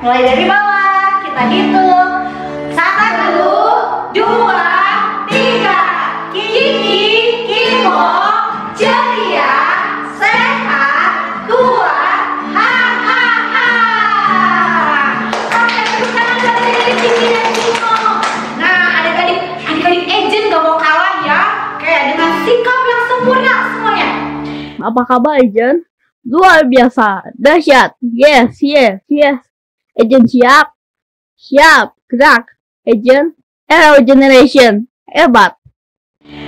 Mulai dari bawah, kita hitung. 1, 2, 3. Kiki, Kimo, ceria, sehat, kuat, ha. Oke, tepuk tangan buat adik-adik Kiki dan Kimo. Nah, adik-adik agent gak mau kalah ya. Kayak dengan sikap yang sempurna semuanya. Apa kabar, Agent? Luar biasa, dahsyat. Yes. Agent siap. Gerak. Agent, Arrow Generation, hebat.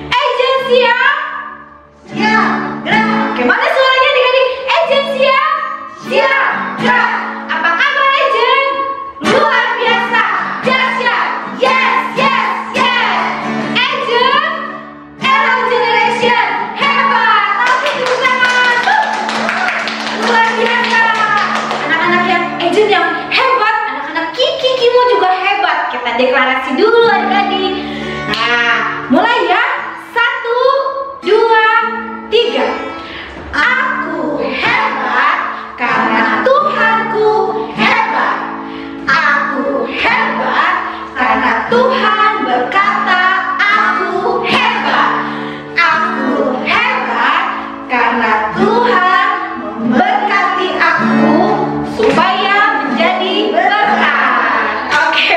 Agent siap. Gerak. Oke, mana suaranya adik-adik? Agent siap. Gerak. Apa kabar, Agent? Luar biasa, dahsyat. Yes. Agent, Arrow Generation, hebat. Oke, tepuk tangan. Luar biasa. Anak-anak yang agent yang hebat, anak-anak Kiki Kimo juga hebat. Kita deklarasi dulu adik-adik. Nah, mulai ya. 1, 2, 3. Aku hebat karena Tuhanku hebat. Aku hebat karena Tuhan berkata aku hebat. Aku hebat karena Tuhan memberkati aku supaya menjadi berkat. Oke.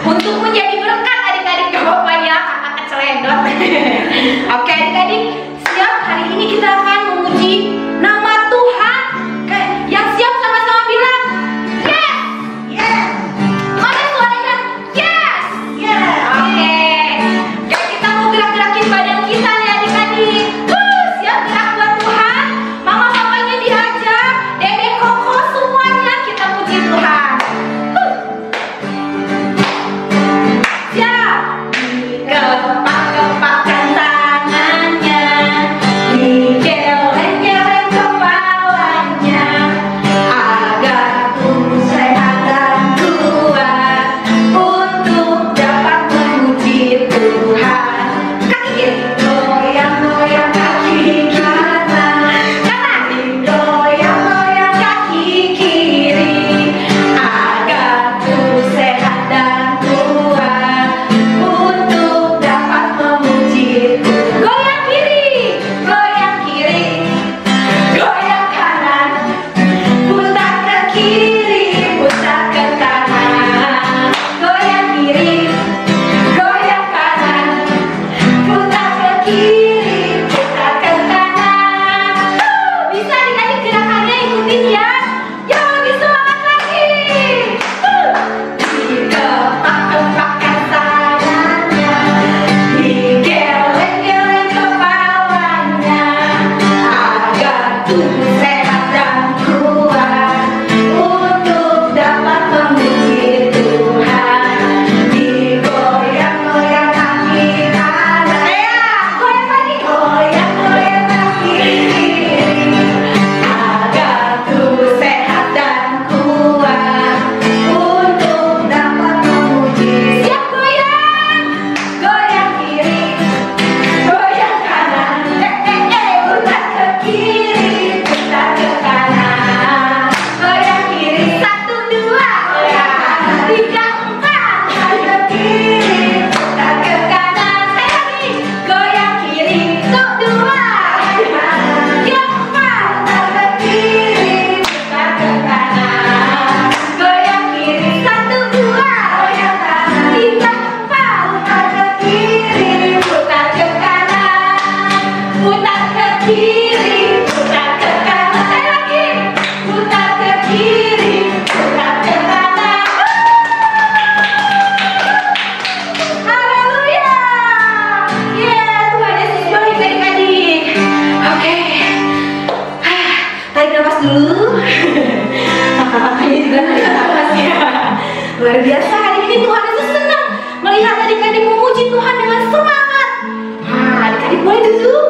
Untuk menjadi berkat adik-adik gak apa-apa ya, kakak kecelendot. Oke adik-adik, siap? Hari ini kita akan memuji nama Tuhan. Oke, yang siap sama-sama bilang yes. Mana suaranya? Yes. Oke, kita mau gerak-gerakin badan kita nih adik-adik. Siap gerak buat Tuhan. Mama-mamanya diajak, dedek koko semuanya kita puji Tuhan. Siap. Kepak-kepakkan tangannya, digeleng-geleng kepalanya, agar tubuh sehat dan kuat untuk dapat memuji Tuhan. Kaki kiri goyang-goyang, kaki kanan goyang-goyang, kaki kiri, agar tubuh sehat dan kuat untuk dapat memuji Tuhan. Goyang kiri, goyang kanan, putar ke kiri, putar ke kanan. Goyang kiri, goyang kanan, putar ke kiri, putar ke kanan. Bisa adik-adik gerakannya, ikutin ya. Yang lebih semangat lagi. Dikepak-kepakkan tangannya, digeleng-geleng kepalanya, agar tubuh sehat dan kuat untuk dapat memuji Tuhan. Digoyang-goyang kaki kanan, goyang lagi, goyang-goyang kaki kiri, agar tubuh sehat dan kuat untuk dapat memuji. Siap goyang, goyang kiri, goyang kanan, putar ke kiri, putar ke kanan. Goyang kiri, 1, 2, goyang 3, 4, putar ke kiri, putar ke kanan. Saya lagi, goyang kiri, 2, 3, 4, putar ke kiri, putar ke kanan. Goyang kiri, 1, 2, goyang kanan, 3, 4, putar ke kiri, putar ke kanan. Putar ke kiri, putar ke kanan. Saya lagi, putar ke kiri, putar ke kanan. Haleluya. Tuhan Yesus baik adik-adik. Oke. Tarik nafas dulu. Kakak-kakaknya juga tarik nafas ya. Luar biasa, hari ini Tuhan Yesus senang melihat adik-adik memuji Tuhan dengan semangat. Adik-adik boleh duduk.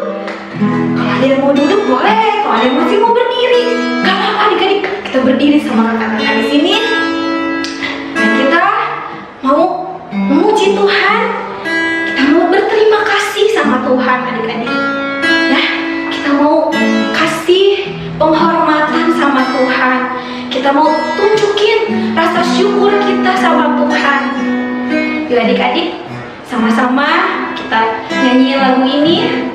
Kalau ada yang mau duduk boleh, kalau ada yang masih mau berdiri, gak apa-apa adik-adik. Kita berdiri sama kakak-kakak di sini. Dan kita mau memuji Tuhan. Kita mau berterima kasih sama Tuhan adik-adik. Ya, kita mau kasih penghormatan sama Tuhan. kita mau tunjukin rasa syukur kita sama Tuhan. Yuk adik-adik, sama-sama kita nyanyi lagu ini.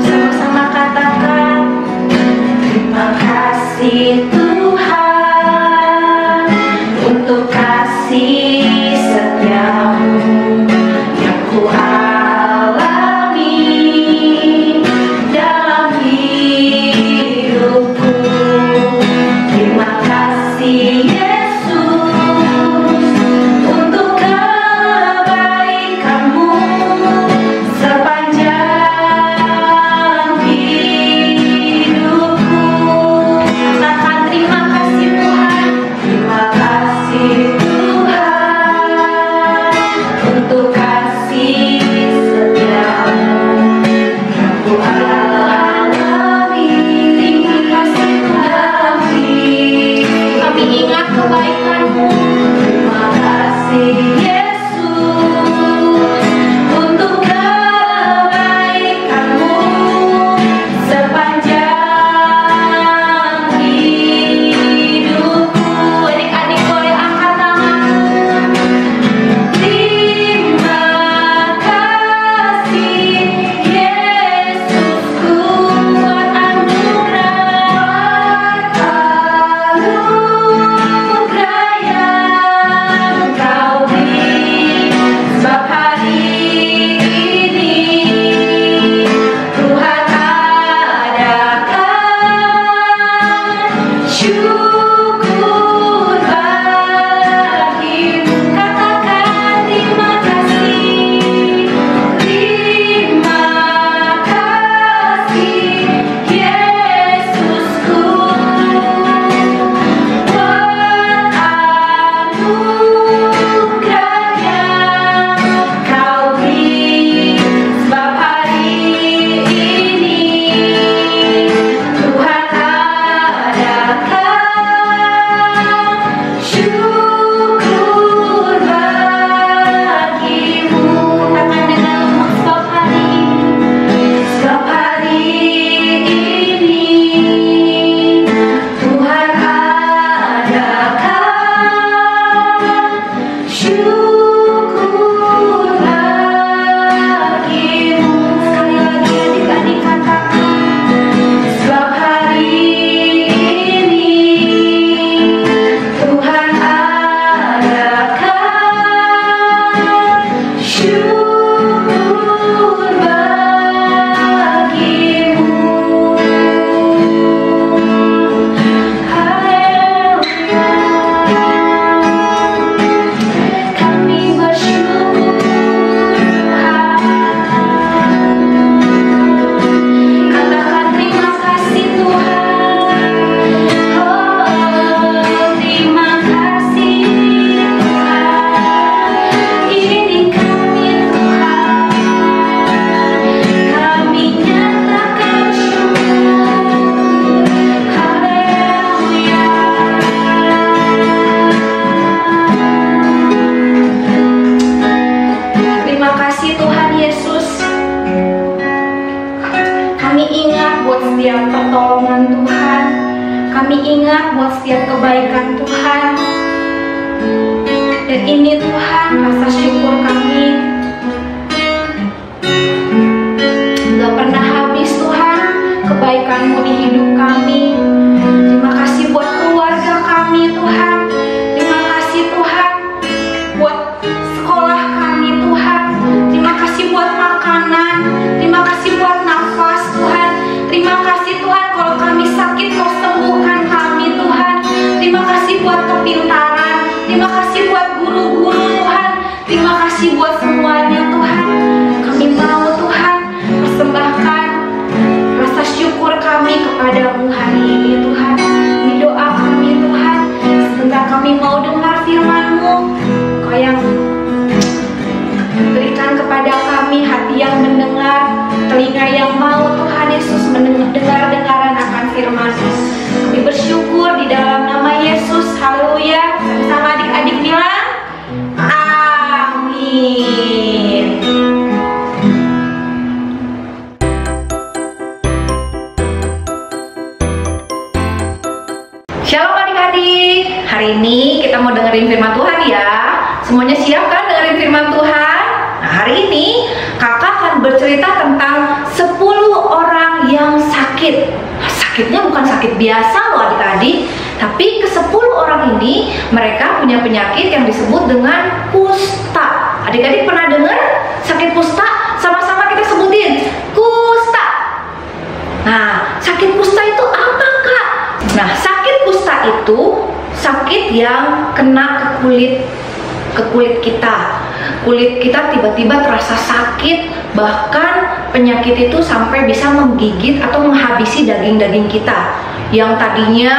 Sama-sama katakan, terima kasih Tuhan untuk kasih setiamu yang ku alami dalam hidupku. Terima kasih Yesus untuk kebaikanmu sepanjang hidupku. Katakan terima kasih Tuhan, terima kasih Tuhan untuk kasih setiamu yang ku alami. Terima kasih Tuhan, kami ingat kebaikan-Mu. Terima kasih Yesus untuk kebaikan-Mu sepanjang hidupku. Adik-adik boleh angkat tangan. Terima kasih Yesusku buat anugerah yang Kau beri. Sebab hari ini Tuhan adakan syukur bagimu. Katakan terima kasih, terima kasih Yesusku buat anugerah yang Kau beri. Sebab hari ini Tuhan adakan syukur bagimu. Katakan dengan lembut, sebab hari ini Tuhan adakan syukur bagimu. Sekali lagi adik-adik katakan, sebab hari ini Tuhan adakan syukur bagimu. Haleluya, kami bersyukur Tuhan. Katakan terima kasih Tuhan. Oh, terima kasih Tuhan. Ini kami Tuhan, kami nyatakan syukur. Haleluya. Terima kasih Tuhan Yesus. Kami ingat buat setiap pertolongan Tuhan. Kami ingat buat setiap kebaikan Tuhan. Dan ini Tuhan rasa syukur kami gak pernah habis Tuhan, kebaikan-Mu di hidup kami. Terima kasih buat keluarga kami Tuhan. Terima kasih Tuhan buat sekolah kami Tuhan. Terima kasih buat makanan. Terima kasih buat nafas Tuhan. Terima kasih Tuhan kalau kami sakit Kau sembuhkan kami Tuhan. Terima kasih buat kepintaran. Terima kasih buat guru-guru Tuhan. Terima kasih buat semuanya Tuhan. Kami mau Tuhan persembahkan rasa syukur kami kepadamu hari ini Tuhan. Ini doa kami Tuhan. Sebentar kami mau dengar firman-Mu. Kau yang berikan kepada kami hati yang mendengar, telinga yang mau Tuhan Yesus mendengar-dengaran akan firman-Mu. Kami bersyukur di dalam nama Yesus. Haleluya. Sama adik-adik bilang amin. dengerin firman Tuhan ya. Semuanya siap kan dengerin firman Tuhan? Nah, hari ini kakak akan bercerita tentang 10 orang yang sakit. Sakitnya bukan sakit biasa loh adik-adik, tapi ke-10 orang ini mereka punya penyakit yang disebut dengan kusta. Adik-adik pernah dengar sakit kusta? Sama-sama kita sebutin, kusta. Nah, sakit kusta itu apa, Kak? Nah, sakit kusta itu sakit yang kena ke kulit kita. Kulit kita tiba-tiba terasa sakit, bahkan penyakit itu sampai bisa menggigit atau menghabisi daging-daging kita. Yang tadinya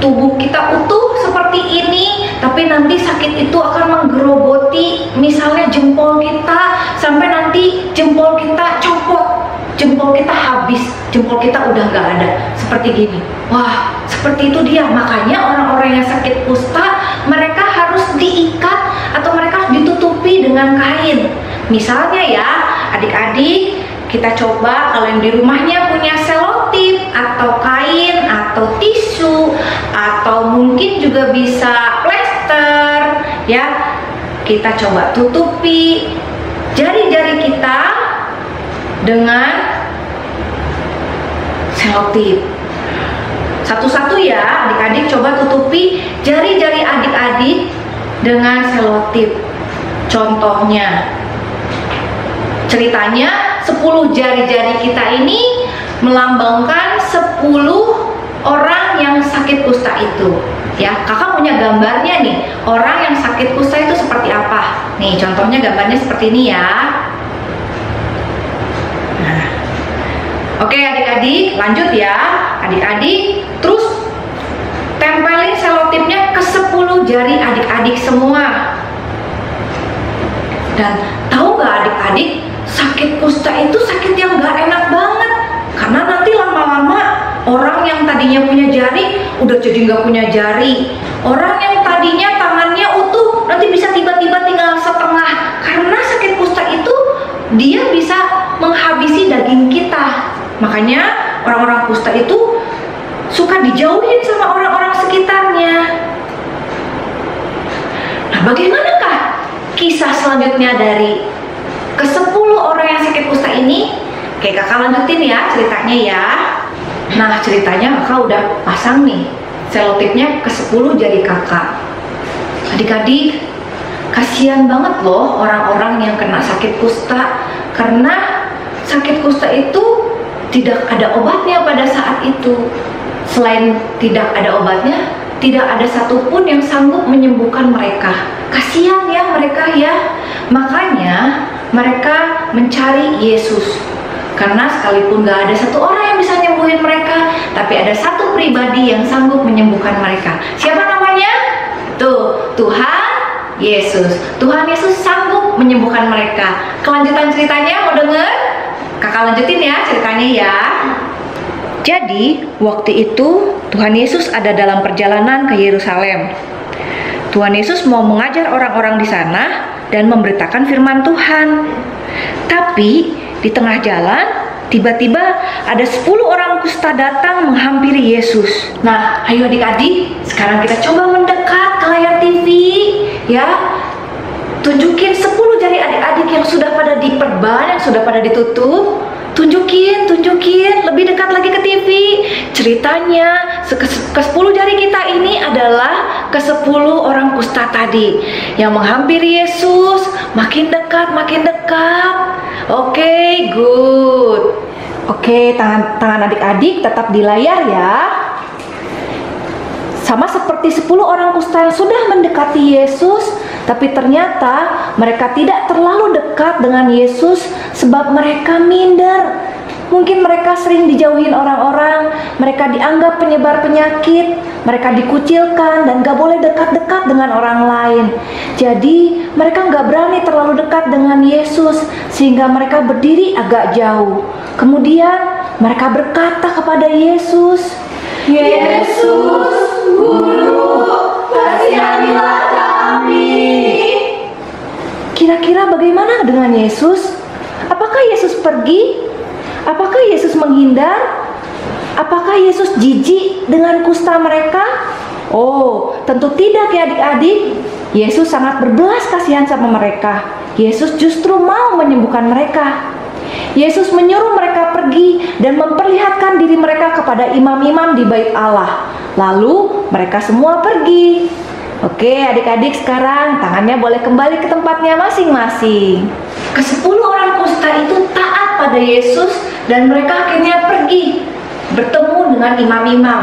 tubuh kita utuh seperti ini, tapi nanti sakit itu akan menggerogoti misalnya jempol kita, sampai nanti jempol kita copot, jempol kita habis, jempol kita udah gak ada, seperti gini. Wah, seperti itu dia. Makanya orang-orang yang sakit kusta, mereka harus diikat atau mereka harus ditutupi dengan kain. Misalnya ya, adik-adik, kita coba kalau yang di rumahnya punya selotip atau kain atau tisu atau mungkin juga bisa plester ya, kita coba tutupi jari-jari kita dengan selotip. Satu-satu ya, adik-adik coba tutupi jari-jari adik-adik dengan selotip. Contohnya, ceritanya 10 jari-jari kita ini melambangkan 10 orang yang sakit kusta itu. Ya, kakak punya gambarnya nih, orang yang sakit kusta itu seperti apa. Nih, contohnya gambarnya seperti ini ya. Nah, oke adik-adik, lanjut ya. Adik-adik, terus tempelin selotipnya ke 10 jari adik-adik semua. Dan tahu gak adik-adik, sakit kusta itu sakit yang gak enak banget. Karena nanti lama-lama orang yang tadinya punya jari udah jadi gak punya jari. Orang yang tadinya tangannya utuh nanti bisa tiba-tiba tinggal setengah. Karena sakit kusta itu dia bisa menghabisi daging kita. Makanya orang-orang kusta itu suka dijauhin sama orang-orang sekitarnya. Nah, bagaimanakah kisah selanjutnya dari ke-10 orang yang sakit kusta ini? Oke, kakak lanjutin ya ceritanya ya. Nah, ceritanya kakak udah pasang nih selotipnya ke 10 jari kakak. Adik-adik, kasihan banget loh orang-orang yang kena sakit kusta. Karena sakit kusta itu tidak ada obatnya pada saat itu. Selain tidak ada obatnya, tidak ada satupun yang sanggup menyembuhkan mereka. Kasihan ya mereka ya. Makanya mereka mencari Yesus. Karena sekalipun gak ada satu orang yang bisa nyembuhin mereka, tapi ada satu pribadi yang sanggup menyembuhkan mereka. Siapa namanya? Tuh, Tuhan Yesus. Tuhan Yesus sanggup menyembuhkan mereka. Kelanjutan ceritanya mau denger? Kakak lanjutin ya ceritanya ya. Jadi, waktu itu Tuhan Yesus ada dalam perjalanan ke Yerusalem. Tuhan Yesus mau mengajar orang-orang di sana dan memberitakan firman Tuhan. Tapi di tengah jalan tiba-tiba ada 10 orang kusta datang menghampiri Yesus. Nah, ayo adik-adik, sekarang kita coba mendekat ke layar TV ya. Tunjukin 10 jari adik-adik yang sudah pada diperban, yang sudah pada ditutup. Tunjukin, lebih dekat lagi ke TV. Ceritanya ke-10 jari kita ini adalah ke-10 orang kusta tadi yang menghampiri Yesus, makin dekat. Oke, good. Oke, tangan adik-adik tetap di layar ya. Sama seperti 10 orang kusta yang sudah mendekati Yesus, tapi ternyata mereka tidak terlalu dekat dengan Yesus sebab mereka minder. Mungkin mereka sering dijauhin orang-orang, mereka dianggap penyebar penyakit, mereka dikucilkan dan gak boleh dekat-dekat dengan orang lain. Jadi mereka gak berani terlalu dekat dengan Yesus, sehingga mereka berdiri agak jauh. Kemudian mereka berkata kepada Yesus, "Yesus, Guru, kasihanilah kami." Kira-kira bagaimana dengan Yesus? Apakah Yesus pergi? Apakah Yesus menghindar? Apakah Yesus jijik dengan kusta mereka? Oh, tentu tidak ya adik-adik. Yesus sangat berbelas kasihan sama mereka. Yesus justru mau menyembuhkan mereka. Yesus menyuruh mereka pergi dan memperlihatkan diri mereka kepada imam-imam di bait Allah. Lalu mereka semua pergi. Oke adik-adik, sekarang tangannya boleh kembali ke tempatnya masing-masing. Ke-10 orang kusta itu taat pada Yesus dan mereka akhirnya pergi bertemu dengan imam-imam.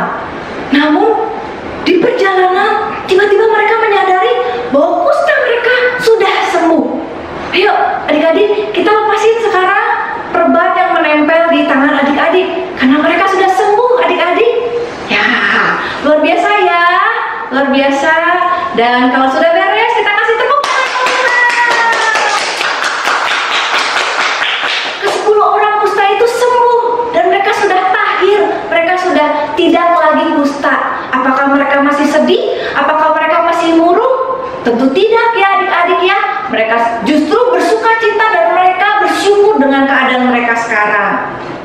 Namun di perjalanan tiba-tiba mereka menyadari bahwa kusta mereka sudah sembuh. Ayo adik-adik, kita lepasin sekarang perban yang menempel di tangan adik-adik karena mereka sudah sembuh adik-adik. Ya, luar biasa ya, luar biasa. Dan kalau sudah beres, kita kasih tepuk tangan. Ke-10 orang kusta itu sembuh dan mereka sudah tahir, mereka sudah tidak lagi kusta. Apakah mereka masih sedih? Apakah mereka masih murung? Tentu tidak ya adik-adik ya. Mereka justru bersuka cita dan mereka bersyukur dengan keadaan mereka sekarang.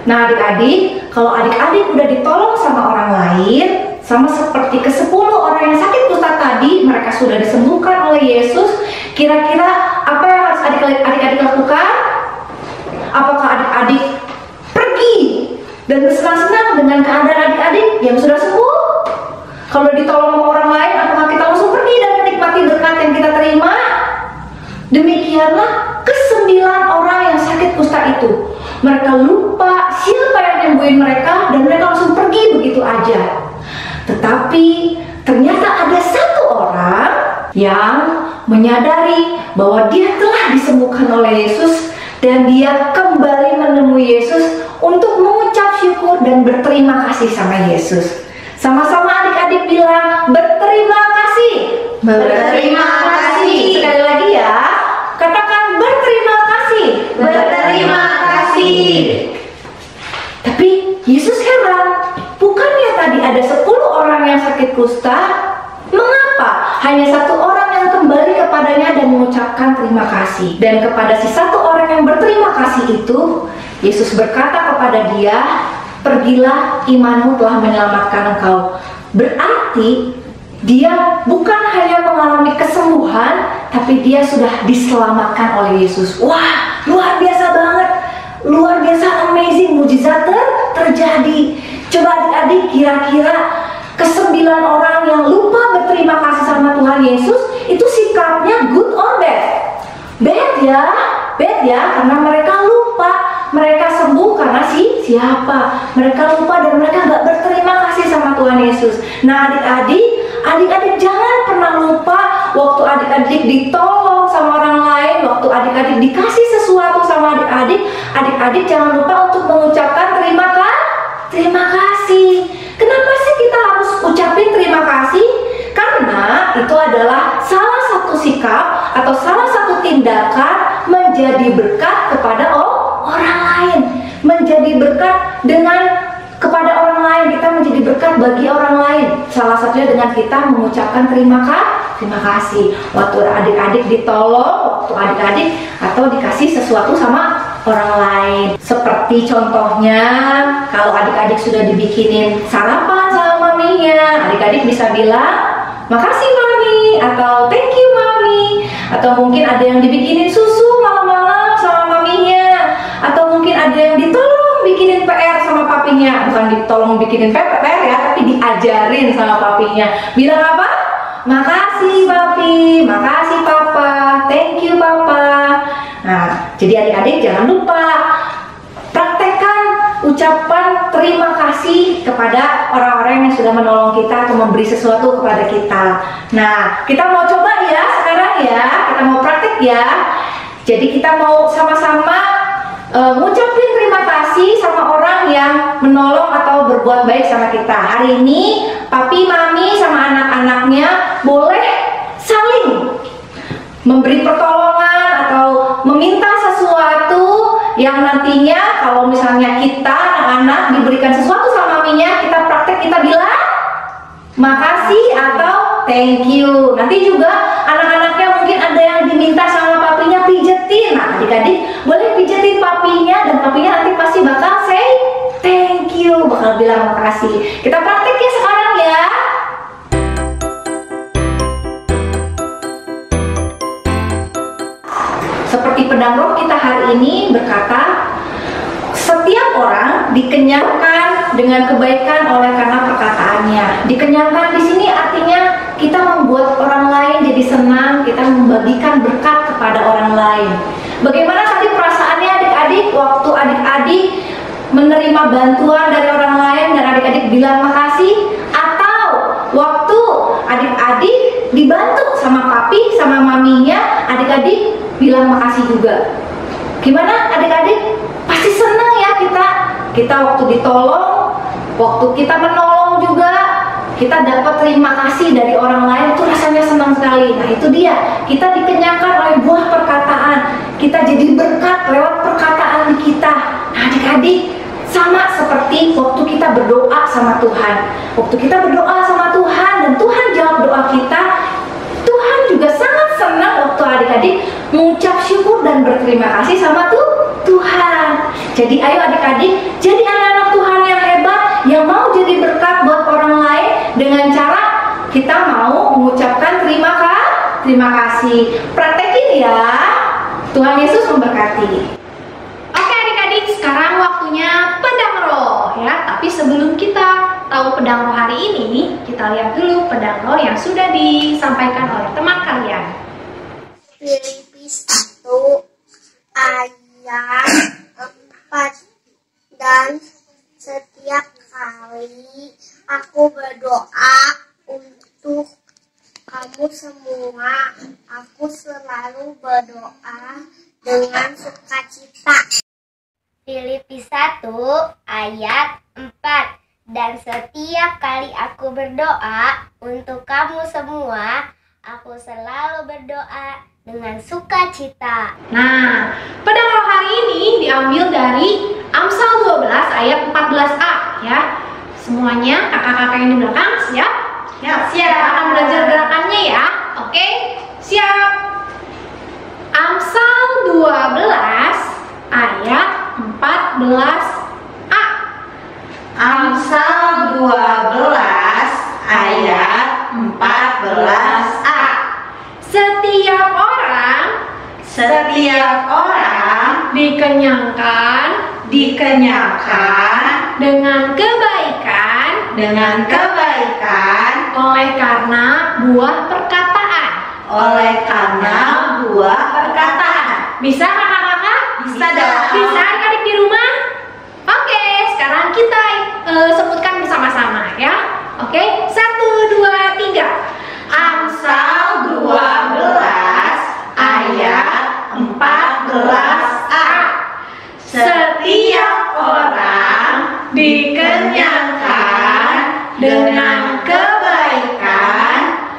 Nah adik-adik, kalau adik-adik udah ditolong sama orang lain, sama seperti ke-10 orang yang sakit kusta tadi, mereka sudah disembuhkan oleh Yesus. Kira-kira apa yang harus adik-adik lakukan? Apakah adik-adik pergi dan bersenang-senang dengan keadaan adik-adik yang sudah sembuh? Kalau ditolong sama orang lain, apakah kita langsung pergi dan menikmati berkat yang kita terima? Demikianlah ke-9 orang yang sakit kusta itu. Mereka lupa siapa yang nyembuhin mereka dan mereka langsung pergi begitu aja. Tetapi ternyata ada satu orang yang menyadari bahwa dia telah disembuhkan oleh Yesus dan dia kembali menemui Yesus untuk mengucap syukur dan berterima kasih sama Yesus. Sama-sama adik-adik bilang berterima kasih. Berterima kasih. Sekali lagi ya, katakan berterima kasih. Berterima kasih. Tapi Yesus heran, bukannya tadi ada 10 orang yang sakit kusta? Mengapa hanya satu orang yang kembali kepadanya dan mengucapkan terima kasih? Dan kepada si satu orang yang berterima kasih itu, Yesus berkata kepada dia, pergilah, imanmu telah menyelamatkan engkau. Berarti dia bukan hanya mengalami kesembuhan, tapi dia sudah diselamatkan oleh Yesus. Wah, luar biasa banget. Luar biasa, amazing, mujizat terjadi. Coba adik-adik, kira-kira ke-9 orang yang lupa berterima kasih sama Tuhan Yesus, itu sikapnya good or bad? Bad ya, karena mereka lupa. Mereka sembuh karena siapa? Mereka lupa dan mereka gak berterima kasih sama Tuhan Yesus. Nah adik-adik jangan pernah lupa waktu adik-adik ditolong sama orang lain, waktu adik-adik dikasih sesuatu sama adik-adik jangan lupa untuk mengucapkan terima kasih. Kenapa sih kita harus ucapin terima kasih? Karena itu adalah salah satu sikap atau salah satu tindakan menjadi berkat kepada orang lain. Menjadi berkat kepada orang lain, kita menjadi berkat bagi orang lain. Salah satunya dengan kita mengucapkan terima kasih. Waktu adik-adik ditolong, waktu adik-adik atau dikasih sesuatu sama orang lain. Seperti contohnya, kalau adik-adik sudah dibikinin sarapan sama maminya, adik-adik bisa bilang, makasih mami, atau thank you mami. Atau mungkin ada yang dibikinin susu malam-malam sama maminya. Atau mungkin ada yang ditolong bikinin PR sama papinya. Bukan ditolong bikinin PR ya, tapi diajarin sama papinya. Bilang apa? Makasih papi, makasih papa, thank you papa. Nah, jadi adik-adik jangan lupa praktekkan ucapan terima kasih kepada orang-orang yang sudah menolong kita atau memberi sesuatu kepada kita. Nah, kita mau coba ya sekarang ya, kita mau praktek ya. Jadi kita mau sama-sama ngucapin terima kasih sama orang yang menolong atau berbuat baik sama kita. Hari ini papi, mami sama anak-anaknya boleh saling memberi pertolongan atau meminta sesuatu yang nantinya kalau misalnya kita anak-anak diberikan sesuatu sama maminya, kita praktek, kita bilang makasih atau thank you. Nanti juga anak-anaknya mungkin ada yang diminta sama papinya pijetin. Nah, adik-adik boleh pijetin papinya dan papinya nanti pasti bakal say thank you, bakal bilang makasih. Kita praktek ya sekarang ya. pedang roh kita hari ini berkata, setiap orang dikenyangkan dengan kebaikan oleh karena perkataannya. Dikenyangkan di sini artinya kita membuat orang lain jadi senang, kita membagikan berkat kepada orang lain. Bagaimana tadi perasaannya adik-adik waktu adik-adik menerima bantuan dari orang lain dan adik-adik bilang makasih? Atau waktu adik-adik dibantu sama papi, sama maminya, adik-adik bilang makasih juga? Gimana adik-adik? Pasti senang ya kita waktu ditolong, waktu kita menolong juga, kita dapat terima kasih dari orang lain, itu rasanya senang sekali. Nah itu dia, kita dikenyangkan oleh buah perkataan, kita jadi berkat lewat perkataan kita. Nah adik-adik, sama seperti waktu kita berdoa sama Tuhan. Waktu kita berdoa sama Tuhan dan Tuhan jawab doa kita, Tuhan juga sangat senang waktu adik-adik mengucap syukur dan berterima kasih sama Tuhan. Jadi ayo adik-adik, jadi anak-anak Tuhan yang hebat, yang mau jadi berkat buat orang lain dengan cara kita mau mengucapkan terima kasih. Praktekin ya. Tuhan Yesus memberkati. Oke adik-adik, sekarang waktunya pedang roh ya. Tapi sebelum kita tahu pedang roh hari ini, kita lihat dulu pedang roh yang sudah disampaikan oleh teman kalian. Filipi 1 ayat 4. Dan setiap kali aku berdoa untuk kamu semua, aku selalu berdoa dengan sukacita. Filipi 1 ayat 4. Dan setiap kali aku berdoa untuk kamu semua, aku selalu berdoa dengan sukacita. Nah, pedang roh hari ini diambil dari Amsal 12 ayat 14a ya. Semuanya kakak-kakak yang di belakang siap? Siap. Kita akan belajar gerakannya ya. Oke? Siap. Amsal 12 ayat 14a. Amsal 12 ayat 14a. Setiap orang dikenyangkan dengan kebaikan oleh karena buah perkataan. Bisa kakak-kakak? Bisa dong. Bisa adik-adik di rumah? Oke, sekarang kita sebutkan bersama-sama ya. Oke, 1, 2, 3. Amsal 12 ayat 14a. Setiap orang dikenyangkan dengan kebaikan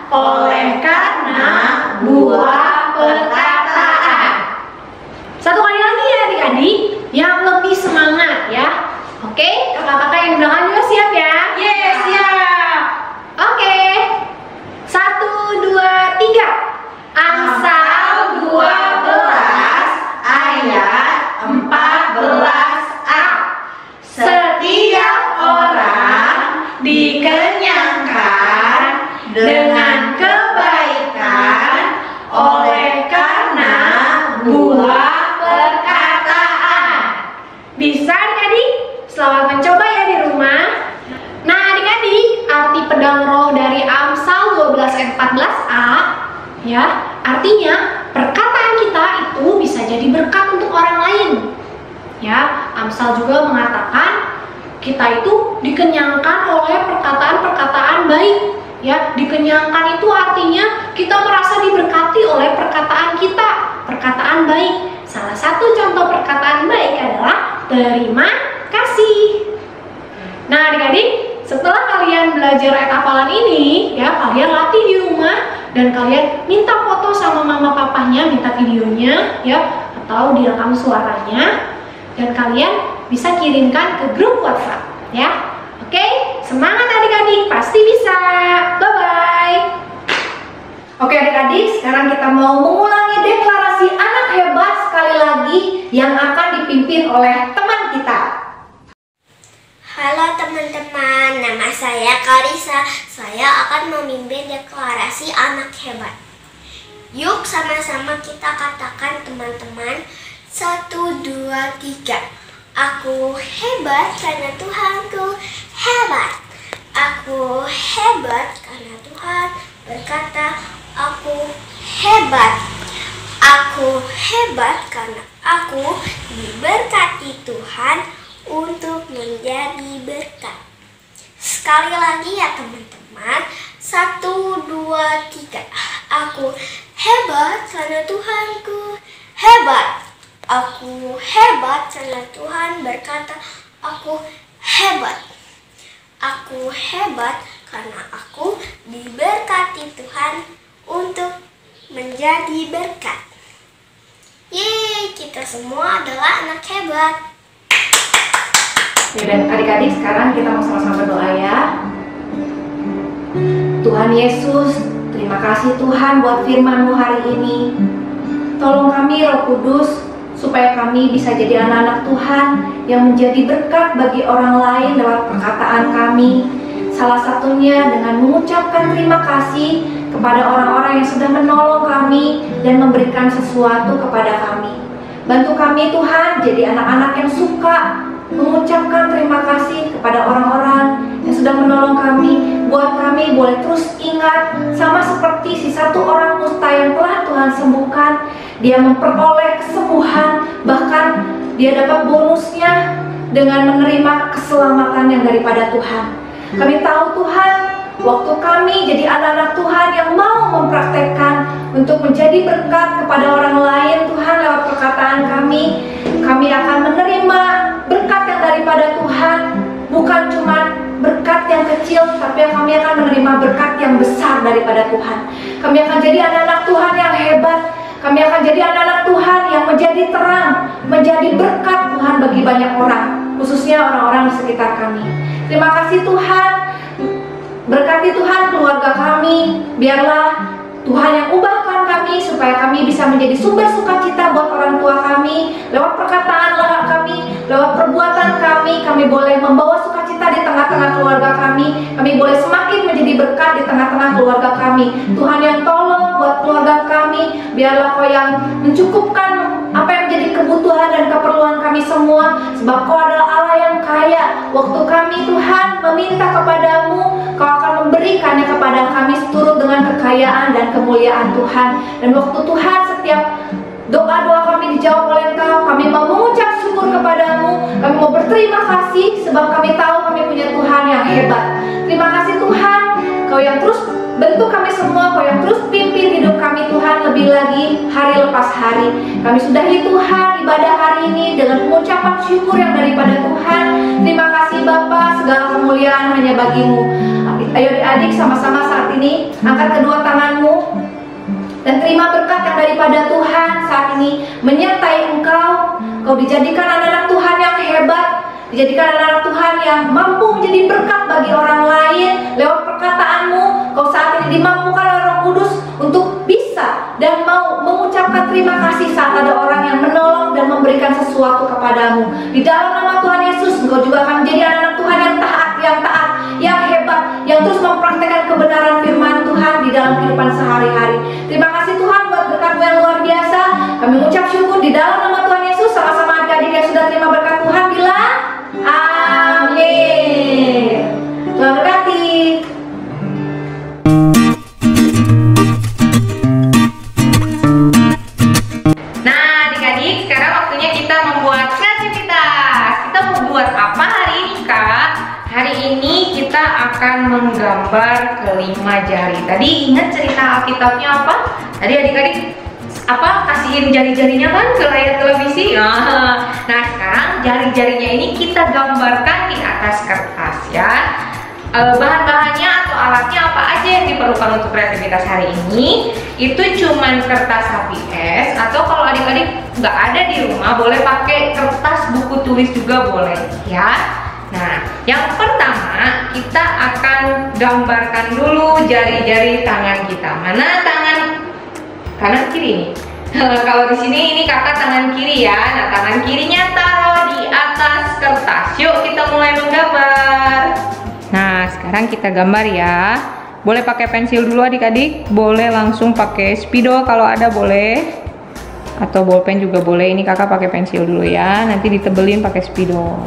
oleh karena buah perkataan. Satu kali lagi ya adik-adik, yang lebih semangat ya. Oke, kakak-kakak yang di belakang juga siap ya? Yes, siap. Oke, 1, 2, 3. Amsal 12 ayat 14a. Setiap orang dikenyangkan dengan kebaikan oleh karena buah perkataan. Bisa adik-adik? Selamat mencoba ya di rumah. Nah adik-adik, arti pedang roh dari Amsal 12 ayat 14a ya, artinya perkataan kita itu bisa jadi berkat untuk orang lain. Ya, Amsal juga mengatakan kita itu dikenyangkan oleh perkataan-perkataan baik. Ya, dikenyangkan itu artinya kita merasa diberkati oleh perkataan kita, perkataan baik. Salah satu contoh perkataan baik adalah terima kasih. Nah, adik-adik, setelah kalian belajar ayat hafalan ini, ya kalian latih di rumah dan kalian minta foto sama mama papanya, minta videonya, ya, atau direkam suaranya, dan kalian bisa kirimkan ke grup WhatsApp, ya. Oke, semangat adik-adik, pasti bisa. Bye-bye. Oke adik-adik, sekarang kita mau mengulangi deklarasi anak hebat sekali lagi yang akan dipimpin oleh teman kita. Halo teman-teman, nama saya Karisa. Saya akan memimpin deklarasi anak hebat. Yuk sama-sama kita katakan teman-teman. 1, 2, 3. Aku hebat karena Tuhanku hebat. Aku hebat karena Tuhan berkata aku hebat. Aku hebat karena aku diberkati Tuhan untuk menjadi berkat. Sekali lagi ya teman-teman. 1, 2, 3. Aku hebat karena Tuhanku hebat. Aku hebat karena Tuhan berkata aku hebat. Aku hebat karena aku diberkati Tuhan untuk menjadi berkat. Yeay, kita semua adalah anak hebat. Ya, dan adik-adik sekarang kita mau sama-sama berdoa ya. Tuhan Yesus, terima kasih Tuhan buat firman-Mu hari ini. Tolong kami Roh Kudus, supaya kami bisa jadi anak-anak Tuhan yang menjadi berkat bagi orang lain lewat perkataan kami. Salah satunya dengan mengucapkan terima kasih kepada orang-orang yang sudah menolong kami dan memberikan sesuatu kepada kami. Bantu kami Tuhan jadi anak-anak yang suka mengucapkan terima kasih kepada orang-orang yang sudah menolong kami. Buat kami boleh terus ingat, sama seperti si satu orang kusta yang telah Tuhan sembuhkan. Dia memperoleh kesembuhan, bahkan dia dapat bonusnya dengan menerima keselamatan yang daripada Tuhan. Kami tahu Tuhan, waktu kami jadi anak-anak Tuhan yang mau mempraktekkan untuk menjadi berkat kepada orang lain Tuhan lewat perkataan kami akan menerima berkat yang daripada Tuhan. Bukan cuma berkat yang kecil, tapi kami akan menerima berkat yang besar daripada Tuhan. Kami akan jadi anak-anak Tuhan yang hebat. Kami akan jadi anak-anak Tuhan yang menjadi terang, menjadi berkat Tuhan bagi banyak orang, khususnya orang-orang di sekitar kami. Terima kasih Tuhan. Berkati Tuhan keluarga kami. Biarlah Tuhan yang ubahkan kami supaya kami bisa menjadi sumber sukacita buat orang tua kami. Lewat perkataan kami, lewat perbuatan kami boleh membawa sukacita di tengah-tengah keluarga kami. Kami boleh semakin menjadi berkat di tengah-tengah keluarga kami. Tuhan yang tolong buat keluarga kami. Biarlah Kau yang mencukupkan apa yang menjadi kebutuhan dan keperluan kami semua. Sebab Kau adalah Allah yang kaya. Waktu kami Tuhan meminta kepadamu, Kau akan memberikannya kepada kami seturut dengan kekayaan dan kemuliaan Tuhan. Dan waktu Tuhan setiap doa-doa kami dijawab oleh Engkau, kami mau mengucap syukur kepadamu. Kami mau berterima kasih sebab kami tahu kami punya Tuhan yang hebat. Terima kasih Tuhan, Kau yang terus bentuk kami semua, Kau yang terus pimpin hidup kami Tuhan lebih lagi hari lepas hari. Kami sudahi Tuhan ibadah hari ini dengan pengucapan syukur yang daripada Tuhan. Terima kasih Bapa, segala kemuliaan hanya bagi-Mu. Ayo adik-adik sama-sama saat ini angkat kedua tanganmu dan terima berkat yang daripada Tuhan saat ini menyertai engkau. Kau dijadikan anak-anak Tuhan yang hebat, dijadikan anak-anak Tuhan yang mampu menjadi berkat bagi orang lain. Lewat perkataanmu, kau saat ini dimampukan oleh Roh Kudus untuk bisa dan mau mengucapkan terima kasih saat ada orang yang menolong dan memberikan sesuatu kepadamu. Di dalam nama Tuhan Yesus, engkau juga akan menjadi anak-anak Tuhan yang taat, yang hebat, yang terus mempraktekkan kebenaran firman Tuhan di dalam kehidupan sehari-hari. Terima kasih Tuhan buat berkat-Mu yang luar biasa. Kami mengucap syukur di dalam nama Tuhan Yesus. Sama-sama adik-adik yang sudah terima berkat Tuhan bilang amin. Tuhan berkati. Nah adik-adik, sekarang waktunya kita membuat kreativitas. Kita mau buat apa hari ini Kak? Hari ini kita akan menggambar kelima jari. Tadi ingat cerita Alkitabnya apa? Tadi adik-adik kasihin jari-jarinya kan ke layar televisi. Nah sekarang jari-jarinya ini kita gambarkan di atas kertas ya. Bahan-bahannya atau alatnya apa aja yang diperlukan untuk kreativitas hari ini? Itu cuman kertas HPS, atau kalau adik-adik nggak ada di rumah boleh pakai kertas buku tulis juga boleh ya. Nah, yang pertama kita akan gambarkan dulu jari-jari tangan kita. Mana tangan kanan kiri nih? Kalau di sini ini kakak tangan kiri ya. Nah, tangan kirinya taruh di atas kertas. Yuk kita mulai menggambar. Nah, sekarang kita gambar ya. Boleh pakai pensil dulu adik-adik, boleh langsung pakai spidol kalau ada boleh, atau bolpen juga boleh. Ini kakak pakai pensil dulu ya, nanti ditebelin pakai spidol.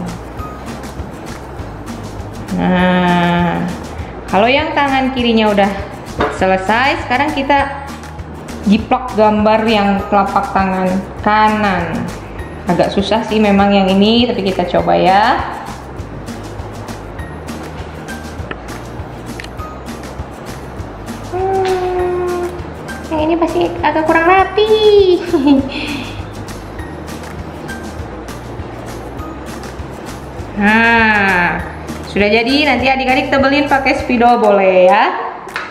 Nah, kalau yang tangan kirinya udah selesai, sekarang kita jiplak gambar yang telapak tangan kanan. Agak susah sih memang yang ini, tapi kita coba ya. Yang ini pasti agak kurang rapi. Nah, sudah jadi. Nanti adik-adik tebelin pakai spidol boleh ya.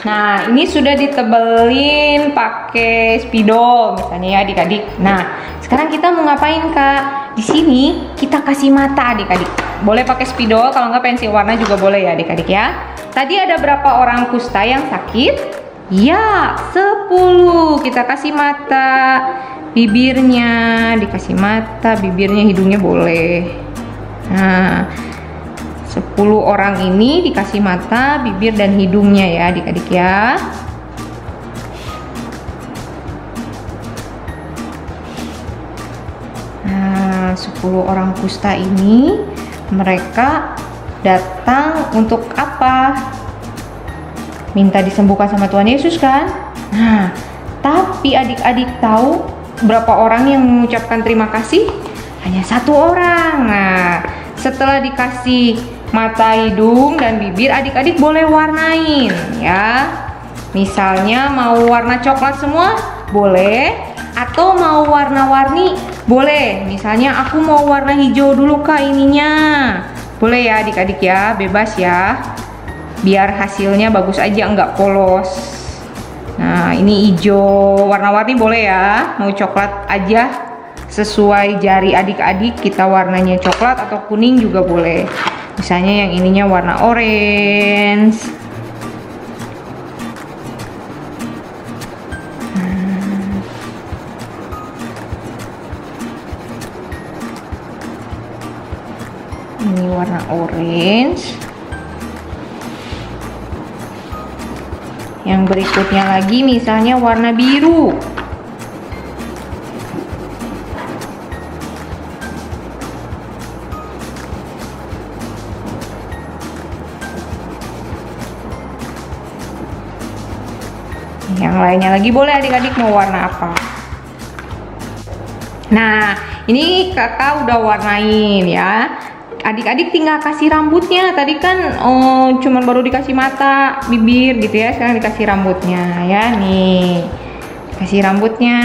Nah, ini sudah ditebelin pakai spidol misalnya ya adik-adik. Nah, sekarang kita mau ngapain Kak? Di sini kita kasih mata adik-adik. Boleh pakai spidol, kalau nggak pensil warna juga boleh ya adik-adik ya. Tadi ada berapa orang kusta yang sakit? Ya, 10. Kita kasih mata, bibirnya, dikasih mata, bibirnya, hidungnya boleh. Nah, 10 orang ini dikasih mata, bibir, dan hidungnya ya adik-adik ya. Nah, 10 orang kusta ini mereka datang untuk apa? Minta disembuhkan sama Tuhan Yesus kan? Nah, tapi adik-adik tahu berapa orang yang mengucapkan terima kasih? Hanya 1 orang. Nah, setelah dikasih mata, hidung, dan bibir, adik-adik boleh warnain ya. Misalnya mau warna coklat semua? Boleh. Atau mau warna-warni? Boleh. Misalnya aku mau warna hijau dulu Kak ininya. Boleh ya adik-adik ya, bebas ya. Biar hasilnya bagus aja, nggak polos. Nah, ini hijau, warna-warni boleh ya. Mau coklat aja, sesuai jari adik-adik kita warnanya coklat atau kuning juga boleh. Misalnya yang ininya warna orange. Ini warna orange. Yang berikutnya lagi misalnya warna biru. Yang lainnya lagi boleh adik-adik mau warna apa. Nah, ini kakak udah warnain ya. Adik-adik tinggal kasih rambutnya. Tadi kan cuman baru dikasih mata, bibir gitu ya. Sekarang dikasih rambutnya ya. Nih, kasih rambutnya.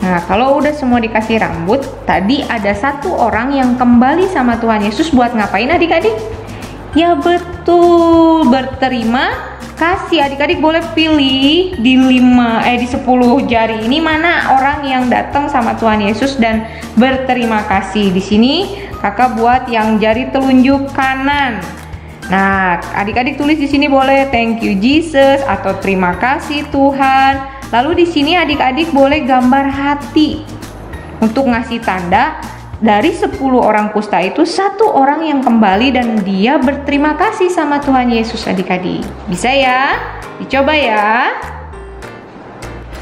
Nah, kalau udah semua dikasih rambut, tadi ada 1 orang yang kembali sama Tuhan Yesus buat ngapain adik-adik? Ya betul, berterima kasih. Adik-adik boleh pilih di 10 jari ini mana orang yang datang sama Tuhan Yesus dan berterima kasih. Di sini kakak buat yang jari telunjuk kanan. Nah, adik-adik tulis di sini boleh thank you Jesus atau terima kasih Tuhan. Lalu di sini adik-adik boleh gambar hati untuk ngasih tanda. Dari 10 orang kusta itu 1 orang yang kembali dan dia berterima kasih sama Tuhan Yesus adik-adik. Bisa ya? Dicoba ya.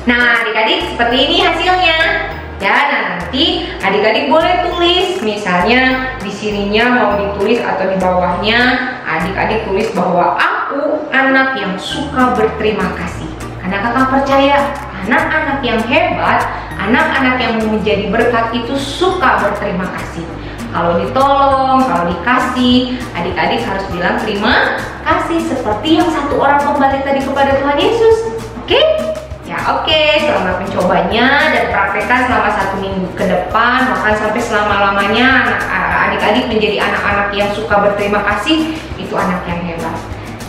Nah adik-adik seperti ini hasilnya. Ya, nah nanti adik-adik boleh tulis. Misalnya di sininya mau ditulis atau di bawahnya adik-adik tulis bahwa aku anak yang suka berterima kasih. Karena kakak percaya anak-anak yang hebat, anak-anak yang mau menjadi berkat itu suka berterima kasih. Kalau ditolong, kalau dikasih, adik-adik harus bilang terima kasih seperti yang 1 orang kembali tadi kepada Tuhan Yesus. Oke? Ya oke, selamat mencobanya dan praktekkan selama 1 minggu ke depan, bahkan sampai selama-lamanya adik-adik menjadi anak-anak yang suka berterima kasih. Itu anak yang hebat.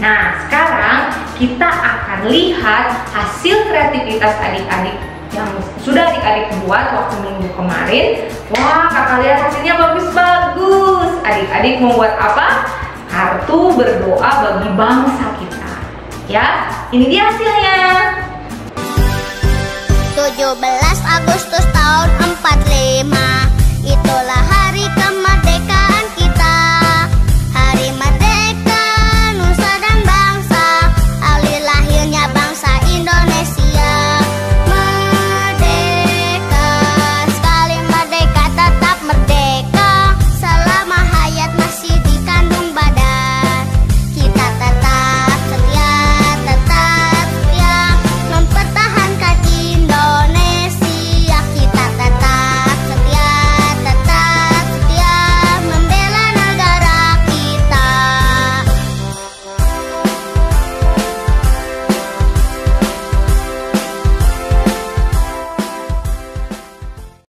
Nah, sekarang kita akan lihat hasil kreativitas adik-adik yang sudah adik-adik buat waktu minggu kemarin. Wah, kakak lihat hasilnya bagus-bagus. Adik-adik mau buat apa? Kartu berdoa bagi bangsa kita. Ya, ini dia hasilnya. 17 Agustus tahun 45, itulah